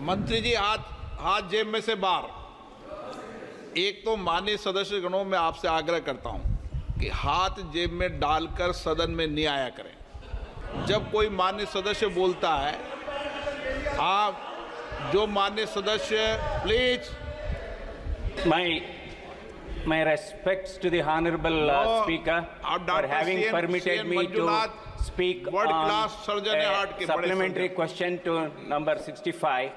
मंत्री जी हाथ हाथ जेब में से बाहर। एक तो माननीय सदस्य गणों में आपसे आग्रह करता हूं कि हाथ जेब में डालकर सदन में नहीं आया करें। जब कोई माननीय सदस्य बोलता है, आप जो माननीय सदस्य please. My respects to the honorable speaker for having permitted me to speak on a supplementary question to number 65.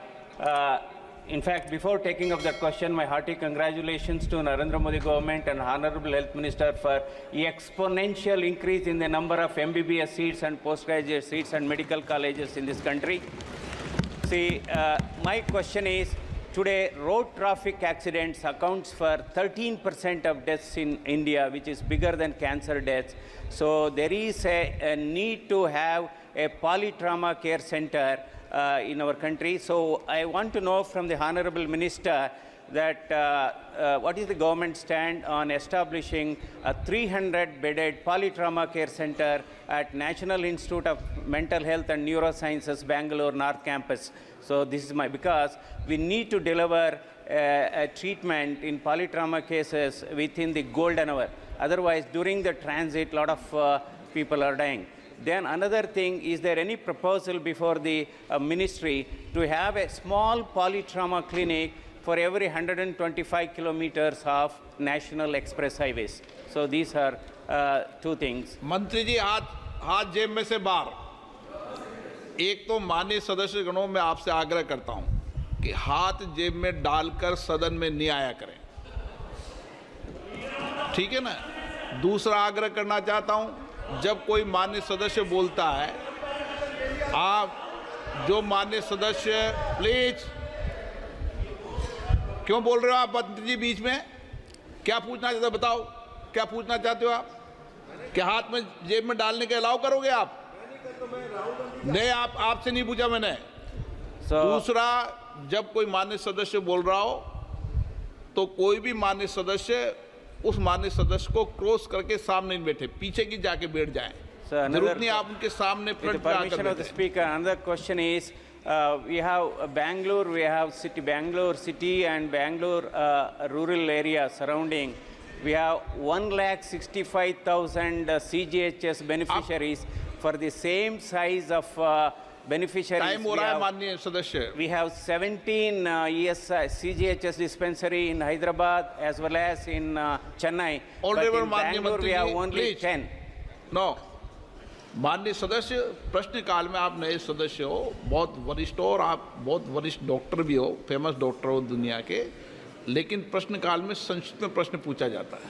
In fact, before taking up that question, my hearty congratulations to Narendra Modi government and Honorable Health Minister for exponential increase in the number of MBBS seats and postgraduate seats and medical colleges in this country. See, my question is, today, road traffic accidents accounts for 13% of deaths in India, which is bigger than cancer deaths. So there is a need to have a polytrauma care center in our country. So I want to know from the Honorable Minister that what is the government stand on establishing a 300-bedded polytrauma care center at National Institute of Mental Health and Neurosciences, Bangalore North Campus. So this is because we need to deliver a treatment in polytrauma cases within the golden hour. Otherwise, during the transit, a lot of people are dying. Then another thing, is there any proposal before the ministry to have a small polytrauma clinic for every 125 kilometers of national express highways? So these are two things. मंत्री जी हाथ जेब में से बाहर। एक तो माननीय सदस्य गणों में आपसे आग्रह करता हूं कि हाथ जेब में डालकर सदन में नहीं आया करें, ठीक है ना। दूसरा आग्रह करना चाहता हूं, जब कोई माननीय सदस्य बोलता है, आप जो माननीय सदस्य प्लीज। क्यों बोल रहे हो आप मंत्री जी बीच में? क्या पूछना चाहते हो बताओ, क्या पूछना चाहते हो आप? क्या हाथ में जेब में डालने के अलाउ करोगे आप? नहीं, आपसे नहीं पूछा मैंने। दूसरा, जब कोई माननीय सदस्य बोल रहा हो तो कोई भी माननीय सदस्य उस माननीय सदस्य को क्रॉस करके सामने नहीं बैठे, पीछे की जाके बैठ जाएं। जरूरत नहीं आप उनके सामने फ्रंट पे आकर permission of the speaker, another question is, we have Bangalore, we have Bangalore city and Bangalore rural area surrounding. We have 1,65,000 CGHS beneficiaries. For the same size of beneficiaries, time हो रहा है माननीय सदस्य। We have 17 CGHS dispensary in Hyderabad as well as in Chennai. But in Bangalore we have only 10. No. माननीय सदस्य, प्रश्नकाल में आप नए सदस्य हो, बहुत वरिष्ठ हो और आप बहुत वरिष्ठ डॉक्टर भी हो, फेमस डॉक्टर हो दुनिया के, लेकिन प्रश्नकाल में संक्षिप्त में प्रश्न पूछा जाता है।